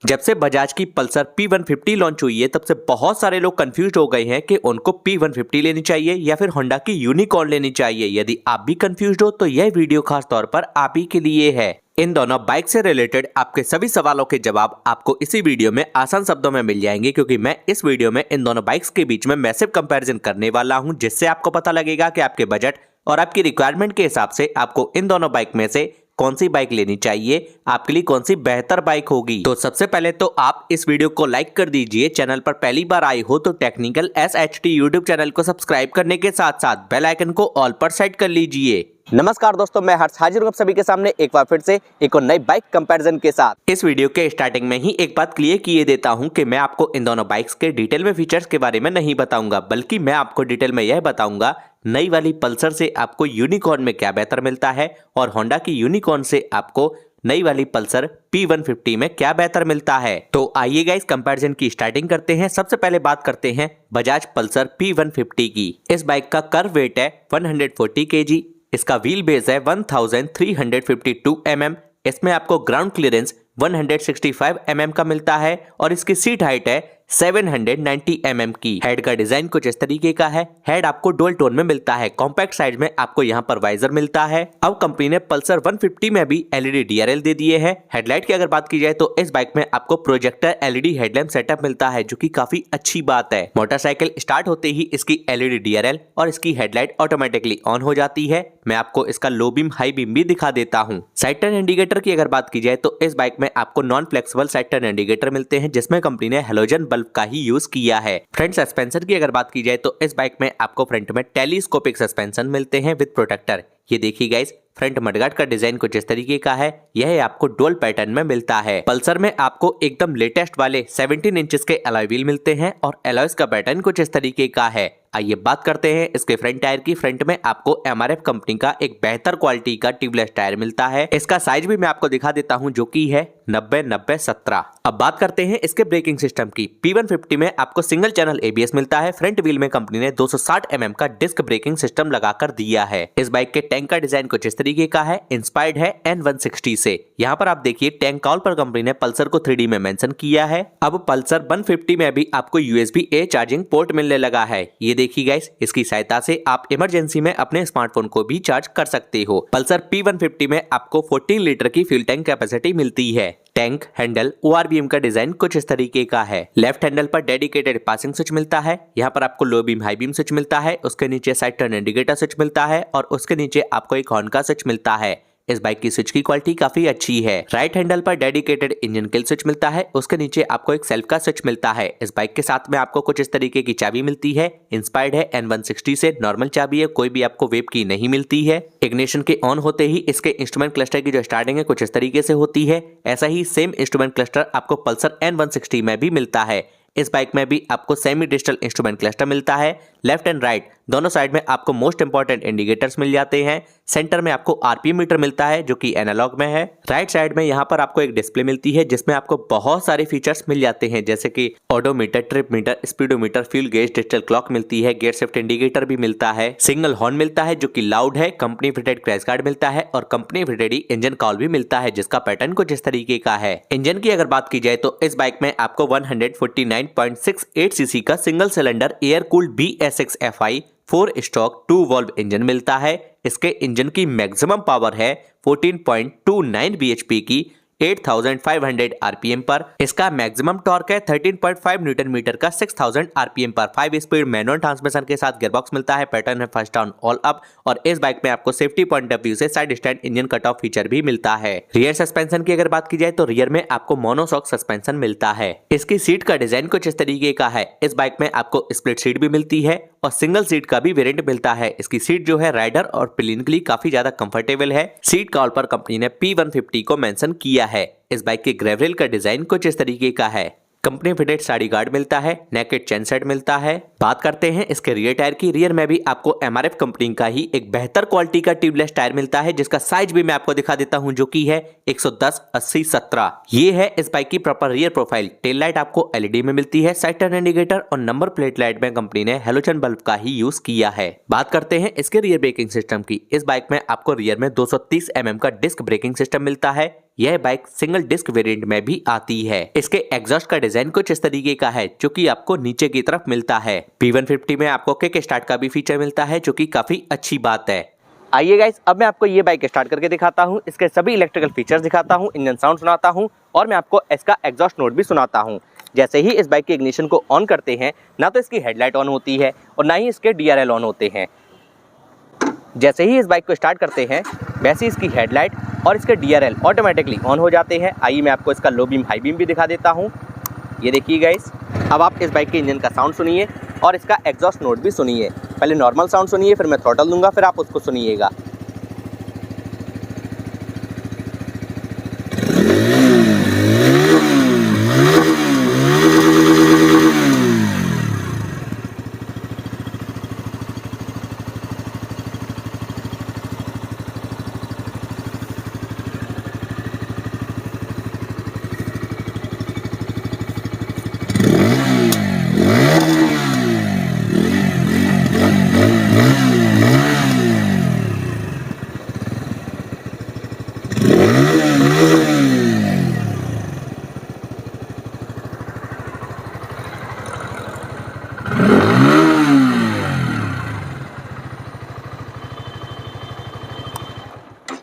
जब से बजाज की पल्सर P150 लॉन्च हुई है तब से बहुत सारे लोग कंफ्यूज हो गए हैं कि उनको P150 लेनी चाहिए या फिर होंडा की यूनिकॉर्न लेनी चाहिए। यदि आप भी कंफ्यूज हो तो यह वीडियो खास तौर पर आप ही के लिए है। इन दोनों बाइक से रिलेटेड आपके सभी सवालों के जवाब आपको इसी वीडियो में आसान शब्दों में मिल जाएंगे, क्योंकि मैं इस वीडियो में इन दोनों बाइक्स के बीच में मैसिव कंपैरिजन करने वाला हूं, जिससे आपको पता लगेगा कि आपके बजट और आपकी रिक्वायरमेंट के हिसाब से आपको इन दोनों बाइक में से कौन सी बाइक लेनी चाहिए, आपके लिए कौन सी बेहतर बाइक होगी। तो सबसे पहले तो आप इस वीडियो को लाइक कर दीजिए। चैनल पर पहली बार आए हो तो टेक्निकल SHT यूट्यूब चैनल को सब्सक्राइब करने के साथ साथ बेल आइकन को ऑल पर सेट कर लीजिए। नमस्कार दोस्तों, मैं हर्ष हाजिर हूं आप सभी के सामने एक बार फिर से एक और नई बाइक कंपैरिजन के साथ। इस वीडियो के स्टार्टिंग में ही एक बात क्लियर किए देता हूं कि मैं आपको इन दोनों बाइक्स के डिटेल में फीचर्स के बारे में नहीं बताऊंगा, बल्कि मैं आपको डिटेल में यह बताऊंगा नई वाली पल्सर से आपको यूनिकॉर्न में क्या बेहतर मिलता है और होंडा की यूनिकॉर्न से आपको नई वाली पल्सर P150 में क्या बेहतर मिलता है। तो आइए गाइस कंपैरिजन की स्टार्टिंग करते हैं। सबसे पहले बात करते हैं बजाज पल्सर P150 की। इस बाइक का कर्व वेट है 140 kg, इसका व्हील बेस है 1352 mm, इसमें आपको ग्राउंड क्लियरेंस 165 mm का मिलता है और इसकी सीट हाइट है 790 mm की। हेड का डिजाइन कुछ इस तरीके का है। हेड आपको डुअल टोन में मिलता है। कॉम्पैक्ट साइज में आपको यहाँ पर वाइजर मिलता है। अब कंपनी ने पल्सर 150 में भी LED DRL दे दिए हैं। हेडलाइट की अगर बात की जाए तो इस बाइक में आपको प्रोजेक्टर LED हेडलैम्प सेटअप मिलता है, जो कि काफी अच्छी बात है। मोटरसाइकिल स्टार्ट होते ही इसकी LED DRL और इसकी हेडलाइट ऑटोमेटिकली ऑन हो जाती है। मैं आपको इसका लो बीम हाई बीम भी दिखा देता हूँ। साइड टर्न इंडिकेटर की अगर बात की जाए तो इस बाइक में आपको non flexible side turn indicator मिलते हैं, जिसमें कंपनी ने हेलोजन बल्ब का ही यूज किया है। फ्रंट सस्पेंशन की अगर बात की जाए तो इस बाइक में आपको फ्रंट में टेलीस्कोपिक सस्पेंशन मिलते हैं विद प्रोटेक्टर। ये देखिए गाइस, फ्रंट मडगार्ड का डिजाइन कुछ इस तरीके का है। यह आपको डुअल पैटर्न में मिलता है। पल्सर में आपको एकदम लेटेस्ट वाले 17 इंचेस के अलॉय व्हील मिलते हैं और अलॉयज का पैटर्न कुछ इस तरीके का है। आइए बात करते हैं इसके फ्रंट टायर की। फ्रंट में आपको MRF कंपनी का एक बेहतर क्वालिटी का ट्यूबलेस टायर मिलता है। इसका साइज भी मैं आपको दिखा देता हूं, जो कि है 90-90-17। अब बात करते हैं इसके ब्रेकिंग सिस्टम की। P150 में आपको सिंगल चैनल ABS मिलता है। फ्रंट व्हील में कंपनी ने 260 mm का डिस्क ब्रेकिंग सिस्टम लगाकर दिया है। इस बाइक के टैंक का डिजाइन कुछ इस तरीके का है, इंस्पायर्ड है N160 से। यहाँ पर आप देखिए टैंक कॉल पर कंपनी ने पल्सर को 3D में मेंशन किया है। अब पल्सर 150 में भी आपको USB-A चार्जिंग पोर्ट मिलने लगा है। ये देखिए गाइस, इसकी सहायता से आप इमरजेंसी में अपने स्मार्टफोन को भी चार्ज कर सकते हो। पल्सर P150 में आपको 14 लीटर की फ्यूल टैंक कैपेसिटी मिलती है। टैंक हैंडल ORBM का डिजाइन कुछ इस तरीके का है। लेफ्ट हैंडल पर डेडिकेटेड पासिंग स्विच मिलता है। यहाँ पर आपको low beam high beam switch मिलता है। उसके नीचे साइड टर्न इंडिकेटर स्विच मिलता है और उसके नीचे आपको एक हॉर्न का स्विच मिलता है। इस बाइक की स्विच की क्वालिटी काफी अच्छी है। राइट हैंडल पर डेडिकेटेड इंजन किल स्विच मिलता है। उसके नीचे आपको एक सेल्फ का स्विच मिलता है। इस बाइक के साथ में आपको कुछ इस तरीके की चाबी मिलती है। इंस्पायर्ड है N160 से। नॉर्मल चाबी है, कोई भी आपको वेब की नहीं मिलती है। इग्निशन के ऑन होते ही इसके इंस्ट्रूमेंट क्लस्टर की जो स्टार्टिंग है कुछ इस तरीके से होती है। ऐसा ही सेम इंस्ट्रूमेंट क्लस्टर आपको पल्सर N160 में भी मिलता है। इस बाइक में भी आपको सेमी डिजिटल इंस्ट्रूमेंट क्लस्टर मिलता है। लेफ्ट एंड राइट दोनों साइड में आपको मोस्ट इंपॉर्टेंट इंडिकेटर्स मिल जाते हैं। सेंटर में आपको RPM मीटर मिलता है, जो कि एनालॉग में है। राइट साइड में यहाँ पर आपको एक डिस्प्ले मिलती है, जिसमें आपको बहुत सारे फीचर्स मिल जाते हैं, जैसे कि odometer, trip meter, speedometer, fuel gauge, digital clock मिलती है। गियर शिफ्ट इंडिकेटर भी मिलता है। सिग्नल हॉर्न मिलता है, जो कि लाउड है। कंपनी फिटेड क्रैश गार्ड मिलता है और कंपनी फिटेड इंजन कॉल भी मिलता है, जिसका पैटर्न कुछ इस तरीके का है। इंजन की अगर बात की जाए तो इस बाइक में आपको 149.68 सीसी का single cylinder air cooled BS6 FI 4 stroke 2 valve engine मिलता है। इसके इंजन की मैक्सिमम पावर है 14.29 bhp की 8500 RPM पर। इसका मैक्सिमम टॉर्क है 13.5 न्यूटन मीटर का 6000 RPM पर। 5 स्पीड मैनुअल ट्रांसमिशन के साथ गियरबॉक्स मिलता है। पैटर्न है फर्स्ट डाउन ऑल अप और इस बाइक में आपको सेफ्टी पॉइंट ऑफ व्यू से side stand engine cut off feature भी मिलता है। रियर सस्पेंशन की अगर बात की जाए तो रियर में आपको मोनोशॉक सस्पेंशन मिलता है। इसकी सीट का डिजाइन कुछ इस तरीके का है। इस बाइक में आपको स्प्लिट सीट भी मिलती है और सिंगल सीट का भी वेरिएंट मिलता है। इसकी सीट जो है राइडर और पिलियन के लिए काफी ज्यादा कंफर्टेबल है। सीट कॉल पर कंपनी ने P150 को मेंशन किया है। इस बाइक के ग्रेवरेल का डिजाइन कुछ इस तरीके का है। कंपनी फिटेड साड़ी गार्ड मिलता है। नेकेड चेन सेट मिलता है। बात करते हैं इसके रियर टायर की। रियर में भी आपको MRF कंपनी का ही एक बेहतर क्वालिटी का ट्यूबलेस टायर मिलता है, जिसका साइज भी मैं आपको दिखा देता हूं, जो कि है 110/80/17। ये है इस बाइक की proper rear profile. Tail light आपको LED में मिलती है। साइड टर्न इंडिकेटर और नंबर प्लेट लाइट में कंपनी ने हेलोजन बल्ब का ही यूज किया है। बात करते हैं इसके रियर ब्रेकिंग सिस्टम की। इस बाइक में आपको रियर में 230 mm का डिस्क ब्रेकिंग सिस्टम मिलता है। यह बाइक सिंगल डिस्क वेरिएंट में भी आती है। इसके एग्जॉस्ट का डिजाइन कुछ इस तरीके का है जो कि आपको नीचे की तरफ मिलता है। P150 में आपको किक स्टार्ट का भी फीचर मिलता है जो कि काफी अच्छी बात है। आइए गाइस, अब मैं आपको ये बाइक स्टार्ट करके दिखाता हूँ, इसके सभी इलेक्ट्रिकल फीचर्स दिखाता हूँ, इंजन साउंड सुनाता हूँ और मैं आपको इसका एग्जॉस्ट नोट भी सुनाता हूँ। जैसे ही इस बाइक के इग्निशन को ऑन करते हैं, ना तो इसकी हेडलाइट ऑन होती है और ना ही इसके DRL ऑन होते हैं। जैसे ही इस बाइक को स्टार्ट करते हैं, वैसे इसकी हेडलाइट और इसके DRL ऑटोमेटिकली ऑन हो जाते हैं। आइए मैं आपको इसका लो बीम हाई बीम भी दिखा देता हूँ। ये देखिए गाइस, अब आप इस बाइक के इंजन का साउंड सुनिए और इसका एग्जॉस्ट नोट भी सुनिए। पहले नॉर्मल साउंड सुनिए, फिर मैं थ्रॉटल दूंगा, फिर आप उसको सुनिएगा।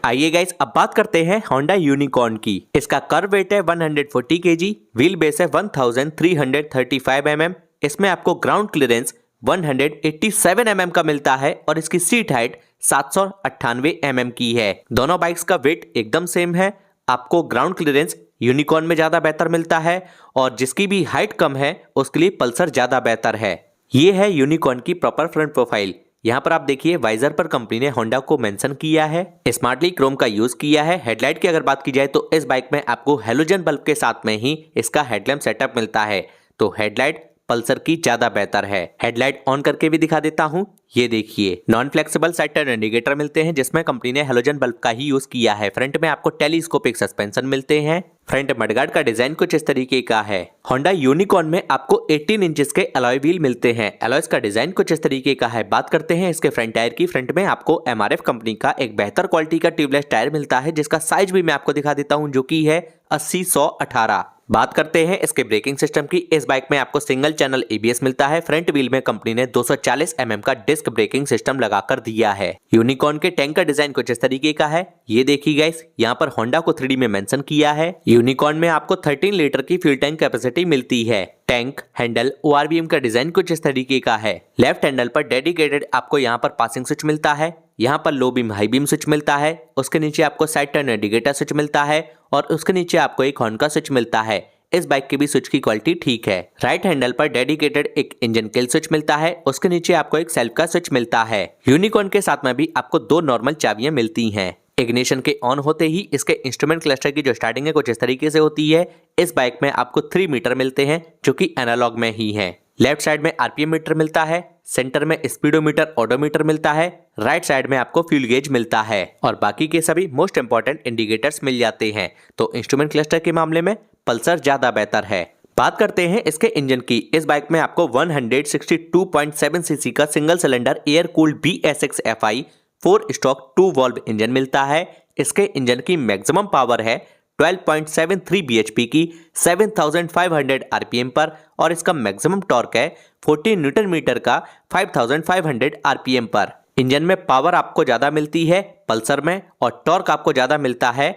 आइए गाइस, अब बात करते हैं होंडा यूनिकॉर्न की। इसका कर्व वेट है 140 kg, व्हील बेस है 1335 mm। इसमें आपको ग्राउंड क्लियरेंस 187 mm का मिलता है और इसकी सीट हाइट 798 mm की है। दोनों बाइक्स का वेट एकदम सेम है। आपको ग्राउंड क्लियरेंस यूनिकॉर्न में ज्यादा बेहतर मिलता है और जिसकी भी हाइट कम है उसके लिए पल्सर ज्यादा बेहतर है। ये है यूनिकॉर्न की प्रॉपर फ्रंट प्रोफाइल। यहाँ पर आप देखिए वाइजर पर कंपनी ने होंडा को मेंशन किया है, स्मार्टली क्रोम का यूज किया है। हेडलाइट की अगर बात की जाए तो इस बाइक में आपको हेलोजन बल्ब के साथ में ही इसका हेडलैम्प सेटअप मिलता है, तो हेडलाइट पल्सर की ज्यादा बेहतर है। हेडलाइट ऑन करके भी दिखा देता हूँ। ये देखिए, non flexible side turn indicator मिलते हैं जिसमें कंपनी ने हेलोजन बल्ब का ही यूज किया है। फ्रंट में आपको टेलीस्कोपिक सस्पेंशन मिलते हैं। फ्रंट मडगार्ड का डिजाइन कुछ इस तरीके का है। होंडा यूनिकॉर्न में आपको 18 इंचेस के अलॉय व्हील मिलते हैं। अलॉयज का डिजाइन कुछ इस तरीके का है। बात करते हैं इसके फ्रंट टायर की। फ्रंट में आपको MRF कंपनी का एक बेहतर क्वालिटी का ट्यूबलेस टायर मिलता है जिसका साइज भी मैं आपको दिखा देता हूं जो कि है 80/118। बात करते हैं इसके ब्रेकिंग सिस्टम की। इस बाइक में आपको सिंगल चैनल ABS मिलता है। फ्रंट व्हील में कंपनी ने 240 mm का डिस्क ब्रेकिंग सिस्टम लगाकर दिया है। यूनिकॉर्न के टैंक का डिजाइन कुछ इस तरीके का है। ये देखिए गाइस, यहाँ पर होंडा को 3D में मेंशन किया है। यूनिकॉर्न में आपको 13 लीटर की फ्यूल टैंक कैपेसिटी मिलती है। टैंक, हैंडल, ORVM का डिजाइन कुछ इस तरीके का है। लेफ्ट हैंडल पर डेडिकेटेड आपको यहाँ पर पासिंग स्विच मिलता है। यहाँ पर low beam high beam switch मिलता है। उसके नीचे आपको साइड टर्न इंडिकेटर स्विच मिलता है और उसके नीचे आपको एक हॉर्न का स्विच मिलता है। इस बाइक की भी स्विच की क्वालिटी ठीक है। राइट हैंडल पर डेडिकेटेड एक इंजन किल स्विच मिलता है। उसके नीचे आपको एक सेल्फ का स्विच मिलता है। यूनिकॉर्न के साथ में भी आपको 2 नॉर्मल चाबियां मिलती हैं। इग्निशन के ऑन होते ही इसके इंस्ट्रूमेंट क्लस्टर की जो स्टार्टिंग है कुछ इस तरीके से होती है। इस बाइक में आपको 3 मीटर मिलते हैं जो कि एनालॉग में ही है। लेफ्ट साइड में RPM मीटर मिलता है, सेंटर में स्पीडोमीटर ओडोमीटर मिलता है, राइट साइड में आपको फ्यूल गेज मिलता है और बाकी के सभी मोस्ट इंपॉर्टेंट इंडिकेटर्स मिल जाते हैं। तो इंस्ट्रूमेंट क्लस्टर के मामले में पल्सर ज्यादा बेहतर है। बात करते हैं इसके इंजन की। इस बाइक में आपको 162.7 सीसी का single cylinder air cooled BS6 FI 4 stroke 2 valve engine मिलता है। इसके इंजन की मैक्सिमम पावर है 12.73 bhp की 7500 RPM पर और इसका मैक्सिमम टॉर्क है 40 न्यूटन मीटर का 5500 RPM पर। इंजन में पावर आपको ज्यादा मिलती है पल्सर में और टॉर्क आपको ज्यादा मिलता है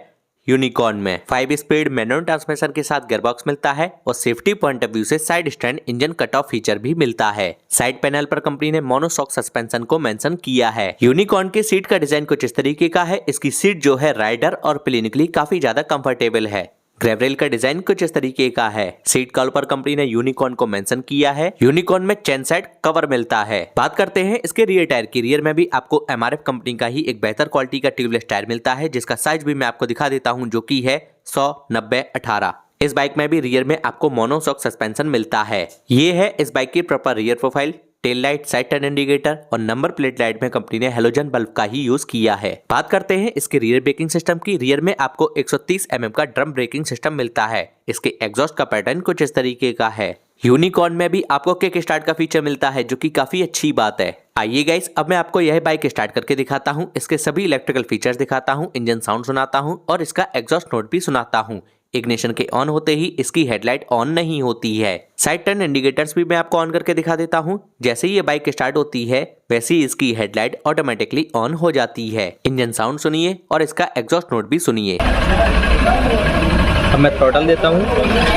यूनिकॉर्न में। 5 स्पीड मैनुअल ट्रांसमिशन के साथ गियरबॉक्स मिलता है और सेफ्टी पॉइंट ऑफ व्यू से side stand engine cut off feature भी मिलता है। साइड पैनल पर कंपनी ने मोनोशॉक सस्पेंशन को मेंशन किया है। यूनिकॉर्न की सीट का डिजाइन कुछ इस तरीके का है। इसकी सीट जो है राइडर और प्लेन के लिए काफी ज्यादा कंफर्टेबल है। ग्रेवरेल का डिजाइन कुछ इस तरीके का है। सीट कवर पर कंपनी ने यूनिकॉर्न को मेंशन किया है। यूनिकॉर्न में चेन साइड कवर मिलता है। बात करते हैं इसके रियर टायर की। रियर में भी आपको MRF कंपनी का ही एक बेहतर क्वालिटी का ट्यूबलेस टायर मिलता है जिसका साइज भी मैं आपको दिखा देता हूं जो कि है 100/90/18। इस बाइक में भी रियर में आपको मोनोशॉक सस्पेंशन मिलता है। ये है इस बाइक की proper rear profile. Tail light, side turn indicator और नंबर प्लेट लाइट में कंपनी ने हेलोजन बल्ब का ही यूज किया है। बात करते हैं इसके रियर ब्रेकिंग सिस्टम की। रियर में आपको 130 mm का ड्रम ब्रेकिंग सिस्टम मिलता है। इसके एग्जॉस्ट का पैटर्न कुछ इस तरीके का है। यूनिकॉर्न में भी आपको किक स्टार्ट का फीचर मिलता है जो कि काफी अच्छी बात है। आइए गाइस, अब मैं आपको यह बाइक स्टार्ट करके दिखाता हूँ, इसके सभी इलेक्ट्रिकल फीचर्स दिखाता हूँ, इंजन साउंड सुनाता हूँ और इसका एग्जॉस्ट नोट भी सुनाता हूँ। इग्निशन के ऑन होते ही इसकी हेडलाइट ऑन नहीं होती है। साइड टर्न इंडिकेटर्स भी मैं आपको ऑन करके दिखा देता हूँ। जैसे ही ये बाइक स्टार्ट होती है वैसे ही इसकी हेडलाइट ऑटोमेटिकली ऑन हो जाती है। इंजन साउंड सुनिए और इसका एग्जॉस्ट नोट भी सुनिए। अब मैं थ्रॉटल देता हूँ,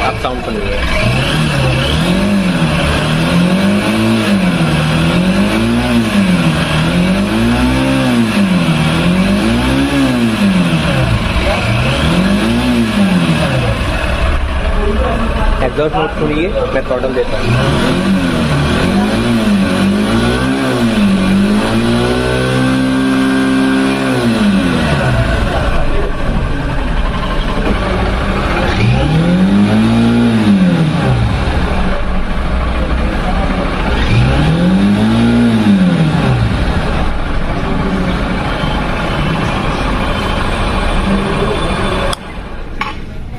आप साउंड सुनिए। एग्जॉस्ट नोट सुनिए, मैं थ्रॉटल देता हूँ।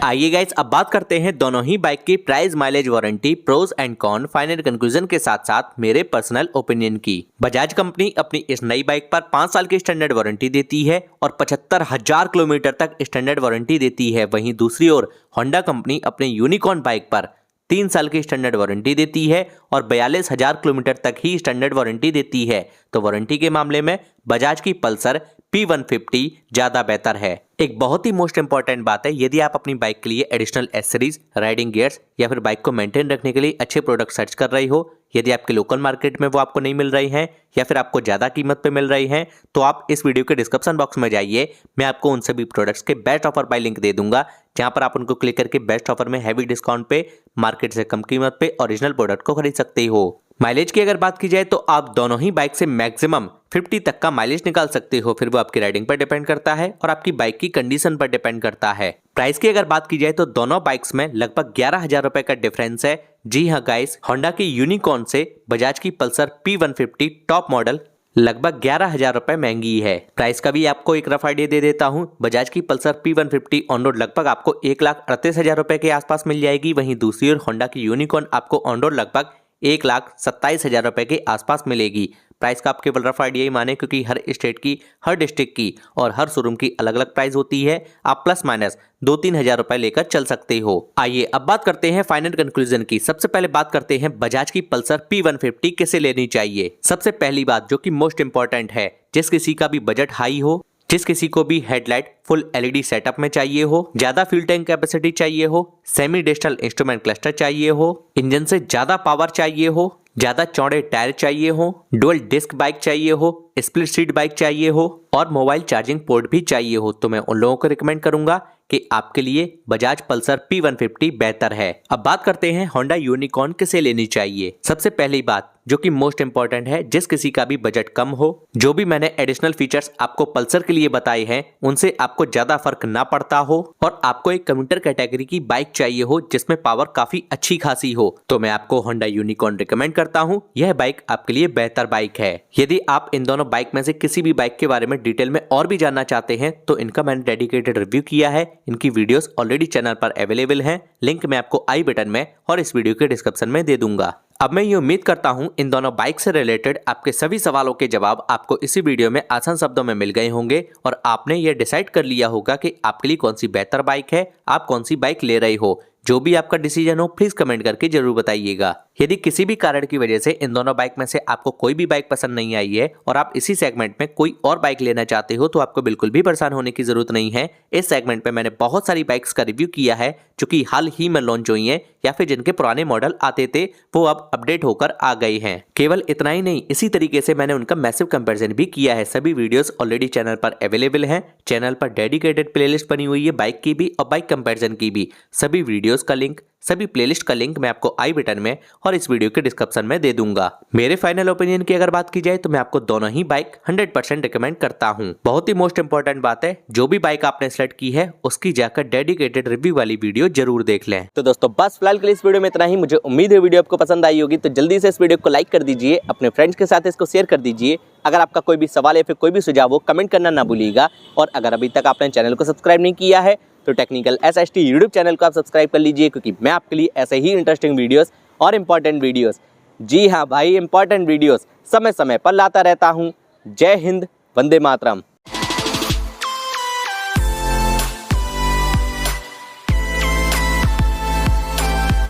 आइए गाइस, अब बात करते हैं दोनों ही बाइक की price, mileage, warranty, pros and con, final conclusion के साथ साथ मेरे पर्सनल ओपिनियन की। बजाज कंपनी अपनी इस नई बाइक पर 5 साल की स्टैंडर्ड वारंटी देती है और 75,000 किलोमीटर तक स्टैंडर्ड वारंटी देती है। वहीं दूसरी ओर होंडा कंपनी अपने यूनिकॉर्न बाइक पर 3 साल की स्टैंडर्ड वारंटी देती है और 42,000 किलोमीटर तक ही स्टैंडर्ड वारंटी देती है। तो वारंटी के मामले में बजाज की पल्सर P150 ज़्यादा बेहतर है। एक बहुत ही मोस्ट इंपॉर्टेंट बात है, यदि आप अपनी बाइक के लिए एडिशनल एक्सेसरीज, राइडिंग गियर्स या फिर बाइक को मेंटेन रखने के लिए अच्छे प्रोडक्ट सर्च कर रही हो, यदि आपके लोकल मार्केट में वो आपको नहीं मिल रही हैं या फिर आपको ज़्यादा कीमत पे मिल रही हैं, तो आप इस वीडियो के डिस्क्रिप्शन बॉक्स में जाइए। मैं आपको उन सभी प्रोडक्ट्स के बेस्ट ऑफर बाय लिंक दे दूंगा, जहां पर आप उनको क्लिक करके बेस्ट ऑफर में हैवी डिस्काउंट पे, मार्केट से कम कीमत पे ओरिजिनल प्रोडक्ट को खरीद सकते हो। माइलेज की अगर बात की जाए तो आप दोनों ही बाइक से मैक्सिमम 50 तक का माइलेज निकाल सकते हो। फिर वो आपकी राइडिंग पर डिपेंड करता है और आपकी बाइक की कंडीशन पर डिपेंड करता है। प्राइस की अगर बात की जाए तो दोनों बाइक्स में लगभग 11,000 रुपए का डिफरेंस है। जी हाँ गाइस, होंडा की यूनिकॉर्न से बजाज की पल्सर P150 टॉप मॉडल लगभग 11,000 रुपए महंगी है। प्राइस का भी आपको एक रफ आइडिया दे देता हूँ। बजाज की पल्सर P150 ऑन रोड लगभग आपको 1,38,000 रुपए के आसपास मिल जाएगी। वहीं दूसरी ओर होंडा की यूनिकॉर्न आपको ऑन रोड लगभग 1,27,000 रुपए के आसपास मिलेगी। प्राइस का आप केवल रफ आइडिया ही माने, क्योंकि हर स्टेट की, हर डिस्ट्रिक्ट की और हर शोरूम की अलग अलग प्राइस होती है। आप प्लस माइनस 2-3 हज़ार रुपए लेकर चल सकते हो। आइए अब बात करते हैं फाइनल कंक्लूजन की। सबसे पहले बात करते हैं बजाज की पल्सर P150 किसे लेनी चाहिए। सबसे पहली बात जो कि मोस्ट इंपॉर्टेंट है, जिस किसी का भी बजट हाई हो, जिस किसी को भी हेडलाइट फुल LED सेटअप में चाहिए हो, ज्यादा फ्यूल टैंक कैपेसिटी चाहिए हो, सेमी डिजिटल इंस्ट्रूमेंट क्लस्टर चाहिए हो, इंजन से ज्यादा पावर चाहिए हो, ज्यादा चौड़े टायर चाहिए हो, डुअल डिस्क बाइक चाहिए हो, स्प्लिट सीट बाइक चाहिए हो और मोबाइल चार्जिंग पोर्ट भी चाहिए हो, तो मैं उन लोगों को रिकमेंड करूंगा कि आपके लिए बजाज पल्सर P150 बेहतर है। अब बात करते हैं होंडा यूनिकॉर्न किसे लेनी चाहिए। सबसे पहली बात जो कि मोस्ट इंपॉर्टेंट है, जिस किसी का भी बजट कम हो, जो भी मैंने एडिशनल फीचर्स आपको पल्सर के लिए बताए हैं उनसे आपको ज्यादा फर्क ना पड़ता हो और आपको एक कम्यूटर कैटेगरी की बाइक चाहिए हो जिसमें पावर काफी अच्छी खासी हो, तो मैं आपको होंडा यूनिकॉर्न रिकमेंड करता हूं। यह बाइक आपके लिए बेहतर बाइक है। यदि आप इन दोनों बाइक में से किसी भी बाइक के बारे में डिटेल में और भी जानना चाहते हैं तो इनका मैंने डेडिकेटेड रिव्यू किया है। इनकी वीडियोस ऑलरेडी चैनल पर अवेलेबल हैं। लिंक मैं आपको आई बटन में और इस वीडियो के डिस्क्रिप्शन में दे दूंगा। अब मैं ये उम्मीद करता हूं इन दोनों बाइक से रिलेटेड आपके सभी सवालों के जवाब आपको इसी वीडियो में आसान शब्दों में मिल गए होंगे और आपने ये डिसाइड कर लिया होगा कि आपके लिए कौन सी बेहतर बाइक है, आप कौन सी बाइक ले रहे हो। जो भी आपका डिसीजन हो प्लीज कमेंट करके जरूर बताइएगा। यदि किसी भी कारण की वजह से इन दोनों बाइक में से आपको कोई भी बाइक पसंद नहीं आई है और आप इसी सेगमेंट में कोई और बाइक लेना चाहते हो, तो आपको बिल्कुल भी परेशान होने की जरूरत नहीं है। इस सेगमेंट में मैंने बहुत सारी बाइक्स का रिव्यू किया है जो कि हाल ही में लॉन्च हुई हैं या फिर जिनके पुराने मॉडल आते थे वो अब अपडेट होकर आ गए हैं। केवल इतना ही नहीं, इसी तरीके से मैंने उनका मैसिव कंपैरिजन भी किया है। सभी वीडियोस ऑलरेडी चैनल पर अवेलेबल हैं। चैनल पर डेडिकेटेड प्लेलिस्ट बनी हुई है बाइक की भी और बाइक कंपैरिजन की भी। सभी वीडियोस का लिंक, सभी प्लेलिस्ट का लिंक मैं आपको आई बटन में और इस वीडियो के डिस्क्रिप्शन में दे दूंगा। मेरे फाइनल ओपिनियन की अगर बात की जाए तो मैं आपको दोनों ही बाइक 100% रिकमेंड करता हूं। बहुत ही मोस्ट इंपॉर्टेंट बात है, जो भी बाइक आपने सेलेक्ट की है उसकी जाकर डेडिकेटेड रिव्यू वाली वीडियो जरूर देख लें। तो दोस्तों बस फिलहाल के लिए इस वीडियो में इतना ही। मुझे उम्मीद है वीडियो आपको पसंद आई होगी, तो जल्दी से इस वीडियो को लाइक कर दीजिए, अपने फ्रेंड्स के साथ इसको शेयर कर दीजिए। अगर आपका कोई भी सवाल या फिर कोई भी सुझाव हो कमेंट करना ना भूलिएगा। और अगर अभी तक आपने चैनल को सब्सक्राइब नहीं किया है तो टेक्निकल SHT यूट्यूब चैनल को आप सब्सक्राइब कर लीजिए, क्योंकि मैं आपके लिए ऐसे ही इंटरेस्टिंग वीडियोस और इंपॉर्टेंट वीडियोस जी हाँ भाई, इंपॉर्टेंट वीडियोस समय समय पर लाता रहता हूँ। जय हिंद, वंदे मातरम।